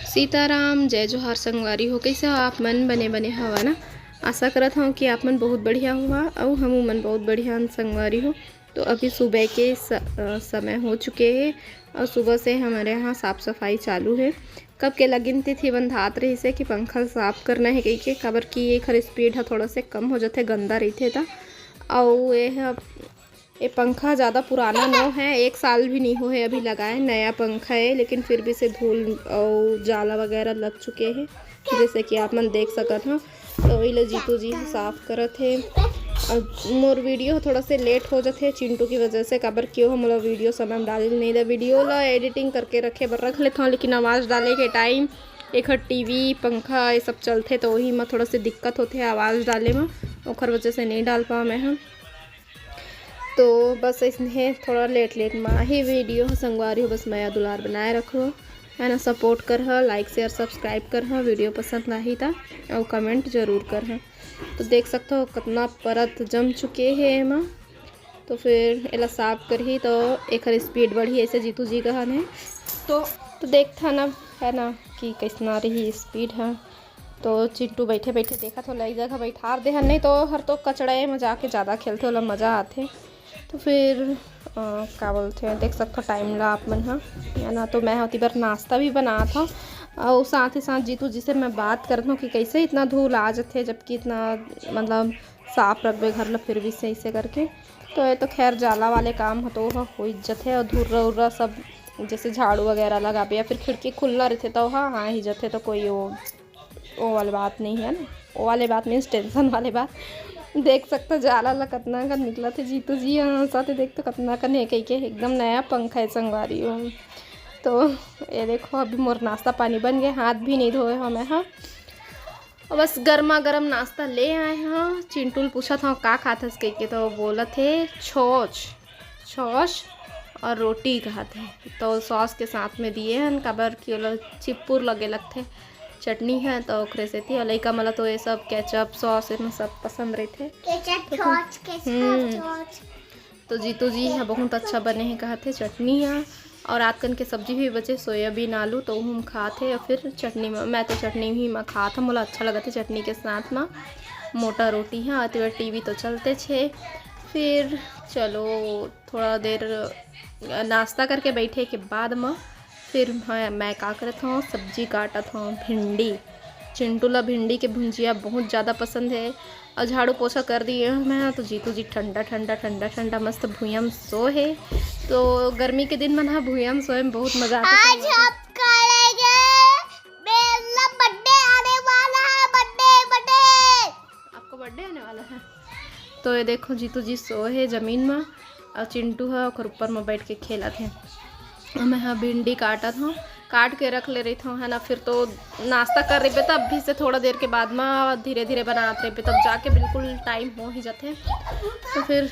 सीताराम जय जोहार संगवारी हो। कैसे हो आप मन? बने हवा ना। आशा करत हूँ कि आप मन बहुत बढ़िया हुआ और हम मन बहुत बढ़िया संगवारी हो। तो अभी सुबह के समय हो चुके हैं और सुबह से हमारे यहाँ साफ़ सफाई चालू है। कब के लगिन तिथि बंधात रही से कि पंखा साफ करना है कही के काबर कि ये खर स्पीड है थोड़ा से कम हो जाते गंदा रही थे था। और ये पंखा ज़्यादा पुराना नो है, 1 साल भी नहीं हो है अभी लगाए, नया पंखा है लेकिन फिर भी से धूल और जाला वगैरह लग चुके हैं जैसे कि आप मन देख सकत हो। तो ये जीतू जी साफ करत है और मोर वीडियो थोड़ा से लेट हो जाते चिंटू की वजह से काबर क्यों हम लोग वीडियो समय में डाल नहीं दे। वीडियो ला एडिटिंग करके रखे बर रख लेता हूँ लेकिन आवाज़ डाले के टाइम एक टीवी पंखा ये सब चलते तो वही में थोड़ा से दिक्कत होते आवाज़ डाले में, ओखर वजह से नहीं डाल पाओ मैं हम। तो बस इसने थोड़ा लेट में ही वीडियो संगवारी हो। बस मैं दुलार बनाए रखो है ना, सपोर्ट कर लाइक शेयर सब्सक्राइब कर वीडियो पसंद आई था और कमेंट जरूर कर। तो देख सकते हो कितना परत जम चुके हैं एमा। तो फिर एला साफ करही तो एक स्पीड बढ़ी ऐसे जीतू जी का है तो देखता ना है ना कि कैसना रही स्पीड है। तो चिंटू बैठे बैठे देखा तो लई जगह बैठा दे नहीं तो हर तो कचड़े में जाके ज़्यादा खेलते वाला मज़ा आते। तो फिर क्या बोलते हैं देख सकते हो टाइम ला आप मन है ना। तो मैं होती बार नाश्ता भी बना था और साथ ही साथ जीतू जी से मैं बात करता हूँ कि कैसे इतना धूल आ जाते जबकि इतना मतलब साफ रखबे घर ला फिर भी सही से करके। तो ये तो खैर जाला वाले काम हो तो हो इज्जत है और धुर्रा उर्रा सब जैसे झाड़ू वगैरह लगाबे या फिर खिड़की खुला रहते तो हाँ ही जाते तो कोई वो वाली बात नहीं है ना। वो वाले बात मीन्स टेंशन वाले बात। देख सकते जाला ला कितना का निकला थे जीतू जी यहाँ साथ देख तो कितना का नहीं कही के एकदम नया पंखा है संगवारी हो। तो ये देखो अभी मोर नाश्ता पानी बन गया, हाथ भी नहीं धोए हमें हाँ और बस गर्मा गर्म नाश्ता ले आए हाँ। चिंटू पूछा था का खाते कह के तो बोला थे छौछ और रोटी कहा थे। तो सॉस के साथ में दिए हैं कबर की चिप्पुर लगे लगते चटनी है तो ओकरे से थी और लइका मला तो ये सब केचप सॉस में सब पसंद रहे थे। तो जीतू जी है बहुत अच्छा बने हैं कहा थे चटनी है और आजकल के सब्जी भी बचे सोयाबीन आलू तो हम खाते और फिर चटनी में मैं तो चटनी ही में खा था मुझे अच्छा लगा था चटनी के साथ में। मोटा रोटी है आते हुए टीवी तो चलते छे। फिर चलो थोड़ा देर नाश्ता करके बैठे के बाद में फिर मैं क्या करता हूँ सब्जी काटत हूँ भिंडी। चिंटू ला भिंडी के भुंजिया बहुत ज़्यादा पसंद है और झाड़ू पोछा कर दिए मैं। तो जीतू जी ठंडा ठंडा ठंडा ठंडा मस्त भुइयां में सो है। तो गर्मी के दिन में ना भुइयां में सोए में बहुत मज़ा आता है। आज हम करेंगे मेरा बर्थडे आने वाला है, बर्थडे आपका बर्थडे आने वाला है। तो ये देखो जीतू जी सो है ज़मीन में और चिंटू है और ऊपर में बैठ के खेला थे। मैं हाँ भिंडी काटा था काट के रख ले रही था है ना। फिर तो नाश्ता कर रही पे तब भी से थोड़ा देर के बाद में धीरे धीरे बनाते रहे पे तब जाके बिल्कुल टाइम हो ही जाते। तो फिर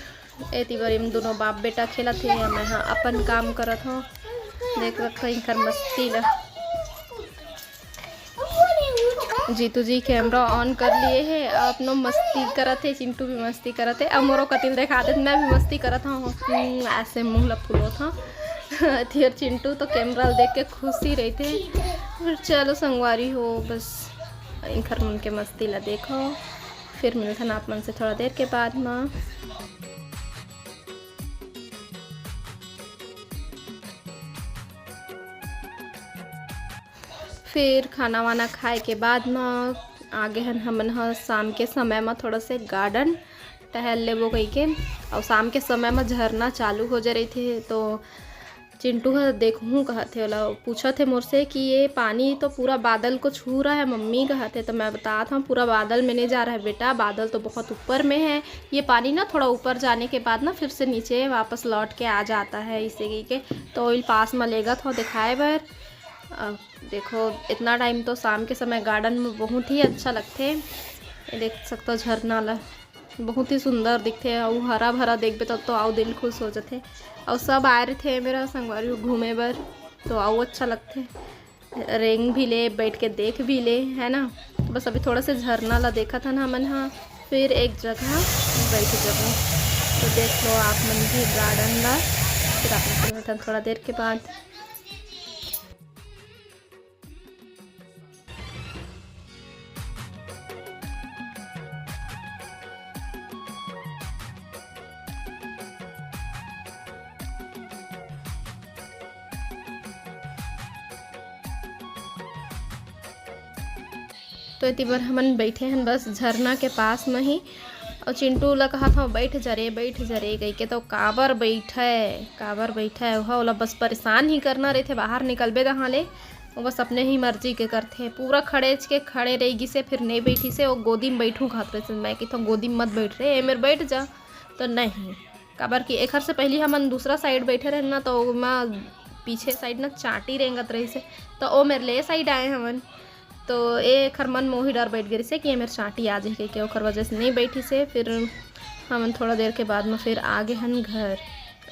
एती बारी में दोनों बाप बेटा खेला थे मैं हाँ अपन काम करत हूँ। देख रखा कर मस्ती ला जीतू जी कैमरा ऑन कर लिए है अपनो मस्ती करत है। चिंटू भी मस्ती करत है अब मोरो कतिल देखा दे मैं भी मस्ती करत हूँ ऐसे मुँह ला फुलो था थियर चिंटू तो कैमरा देख के खुश ही रहे थे। फिर चलो संगवारी हो बस घर मन के मस्ती ला देखो फिर मिलता ना आप मन से थोड़ा देर के बाद में। फिर खाना वाना खाए के बाद में आगे हमन शाम के समय में थोड़ा से गार्डन टहल ले वो कही के और शाम के समय में झरना चालू हो जा रही थे। तो चिंटू है देखूँ कहा थे वाला पूछा थे मोर से कि ये पानी तो पूरा बादल को छू रहा है मम्मी कहा थे। तो मैं बता था पूरा बादल में नहीं जा रहा है बेटा, बादल तो बहुत ऊपर में है, ये पानी ना थोड़ा ऊपर जाने के बाद ना फिर से नीचे वापस लौट के आ जाता है इसे के। तो ऑयल पास में लेगा था दिखाए बार देखो इतना टाइम तो शाम के समय गार्डन में बहुत ही अच्छा लगते। देख सकते हो झरना ला बहुत ही सुंदर दिखते हैं और हरा भरा देख तब तो आओ दिल खुश हो जाते और सब आ रहे थे मेरा संगवारी घूमे बर तो आओ अच्छा लगते रेंग भी ले बैठ के देख भी ले है ना। तो बस अभी थोड़ा से झरना ला देखा था ना मन हाँ फिर एक जगह बैठ जगह तो देख लो आप मन भी गार्डन ला। फिर आपने थोड़ा देर के बाद तो इतनी बार हमन बैठे हैं बस झरना के पास में ही। और चिंटू ला कहा था बैठ जा रे कही के, तो काबर बैठा है ओला बस परेशान ही करना रहते, बाहर निकलबे कहाँ ले वो बस अपने ही मर्जी के करते। पूरा खड़े रहेगी से फिर नहीं बैठी से वो गोदी में बैठूँ खाते से मैं कि तो गोदी में मत बैठ रहे मेरे बैठ जा, तो नहीं काबर की एक से पहले हमन दूसरा साइड बैठे रहे ना, तो मैं पीछे साइड ना चाटी रेंगत रही से, तो वो मेरे ले साइड आए हमन, तो एक मन मोही डर बैठ गई से कि मेरे चाटी आ जाए के ओकर वजह से नहीं बैठी से। फिर हमन थोड़ा देर के बाद में फिर आगे हन घर।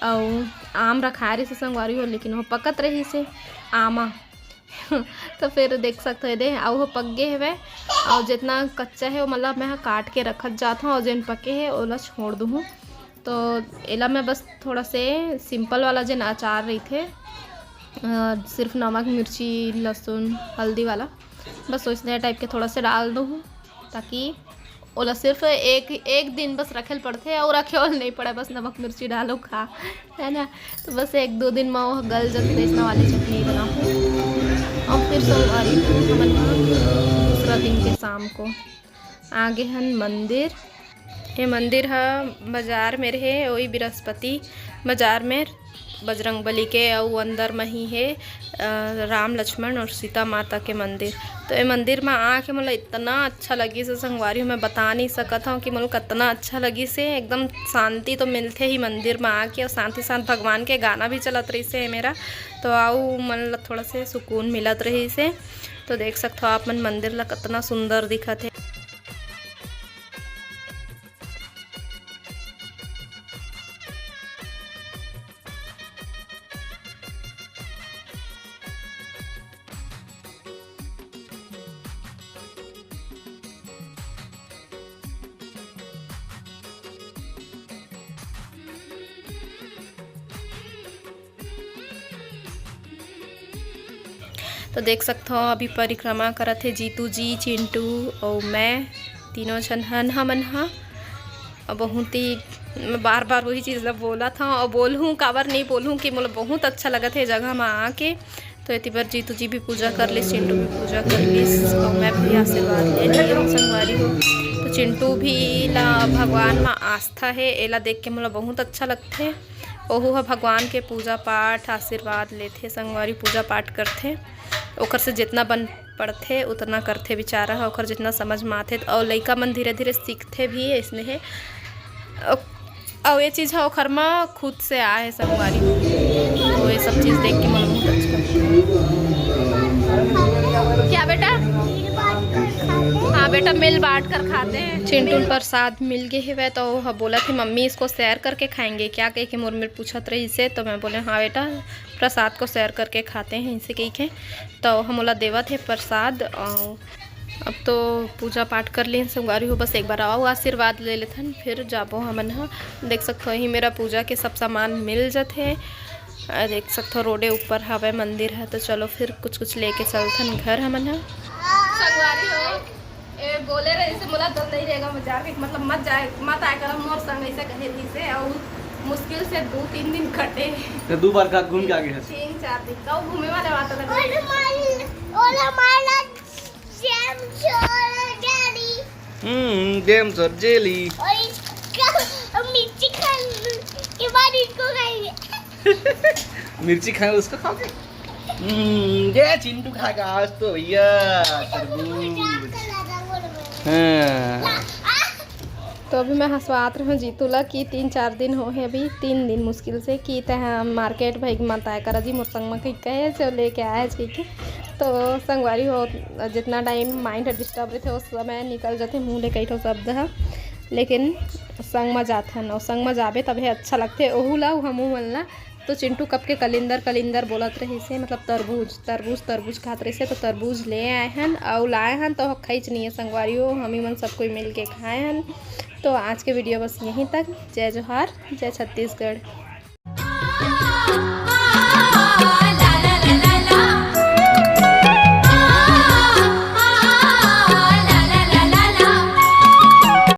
और आम रखा रही से संगवारी हो, लेकिन वो पकत रही से आमा तो फिर देख सकते हो दे और वो पक गए है और जितना कच्चा है वो मतलब मैं काट के रखत जाता हूँ और जिन पके है ओला छोड़ दूँ। तो एला मैं बस थोड़ा से सिंपल वाला जिन अचार रही थे, सिर्फ नमक मिर्ची लहसुन हल्दी वाला, बस वैसे टाइप के थोड़ा से डाल दूँ ताकि ओला सिर्फ एक दिन बस रखेल पड़ते और रखे और नहीं पड़े, बस नमक मिर्ची डालो खा, है ना। तो बस 1-2 दिन में वो गल जाते इतना वाली चटनी बनाऊँ। और फिर सोमवारी दूसरा दिन के शाम को आगे हन मंदिर। ये मंदिर है बाजार में रहे, वही बृहस्पति बाजार में बजरंगबली के और अंदर में ही है राम लक्ष्मण और सीता माता के मंदिर। तो ये मंदिर में आके मतलब इतना अच्छा लगी से संगवारी मैं बता नहीं सकता हूँ कि मतलब कितना अच्छा लगी से, एकदम शांति तो मिलते ही मंदिर में आके, और साथ ही साथ भगवान के गाना भी चलत रही से मेरा, तो आओ मतलब थोड़ा से सुकून मिलत रही से। तो देख सकते हो आप मन मंदिर ला कितना सुंदर दिखत है। तो देख सकते हो अभी परिक्रमा करत है जीतू जी, चिंटू और मैं, तीनों जन हन हमन हा। और बहुत ही मैं बार वही चीज़ बोला था और बोलूँ काबर नहीं बोलूँ कि मतलब बहुत अच्छा लगा था जगह में आके। तो इतनी बार जीतू जी भी पूजा कर ली, चिंटू भी पूजा कर ली और मैं भी आशीर्वाद ले ली संगवारी हो। तो चिंटू भी ला भगवान में आस्था है, एला देख के मतलब बहुत अच्छा लगते है। ओहू भगवान के पूजा पाठ आशीर्वाद लेते संगवारी, पूजा पाठ करते ओकर से जितना बन पढ़ते उतना करते बेचारा है, ओकर जितना समझ में आते और लइका मन धीरे धीरे सीखते भी है इसमें है। और ये चीज़ है ओकर में खुद से आए संगवारी, तो ये सब चीज़ देख के मन बहुत अच्छा। क्या बेटा? हाँ बेटा मिल बांट कर खाते हैं। चिंटू प्रसाद मिल गए है तो बोला थी मम्मी इसको शेयर करके खाएंगे क्या, कह के मोर पूछत रही से, तो मैं बोले हाँ बेटा प्रसाद को शेयर करके खाते हैं इनसे कही के। तो हम बोला देवा थे प्रसाद। अब तो पूजा पाठ कर लिए संगवारी हो, बस एक बार आओ आशीर्वाद ले लेथन फिर जाबो हमन हा। देख सकते हो ही मेरा पूजा के सब सामान मिल जाते, देख सकते हो रोडे ऊपर हवे मंदिर है। तो चलो फिर कुछ लेके चलथन घर हमन हा। संगवारी हो ए बोले रहे से मुला दल नहीं रहेगा बाजार के, मतलब मत आए कर मोर संग ऐसे कहे थी से, और मुश्किल से 2-3 दिन कटे। तो 2 बार का घूम के आ गए 3-4 दिन तो घूमे वाले बात लगा। गेम सर जेली मिर्ची खाने के बाद इसको खाएंगे। मिर्ची खाए उसको खाओगे? ये चिंटू खाएगा आज तो भैया तरबूज। तो अभी मैं हंसवात रहा जीतू ला कि 3-4 दिन हो है, अभी 3 दिन मुश्किल से कि तह मार्केट भाई मत आया कर जी मोर संग में कहीं कहे से लेके आया कही। तो संगवारी हो जितना टाइम माइंड डिस्टर्ब रहते उस समय निकल जाते मुँह ले कई ठो शब्द है, लेकिन संग में जाथन और संग में जाबे तभी अच्छा लगते ओहू ला हमू मन ला। तो चिंटू कब के कलिंदर बोलत रही से, मतलब तरबूज खात रही से, तो तरबूज ले आए हन और लाए हन तो खैच नहीं है संगवारी हो, हम ही मन सब कोई मिल के खाए हन। तो आज के वीडियो बस यहीं तक। जय जोहार, जय छत्तीसगढ़।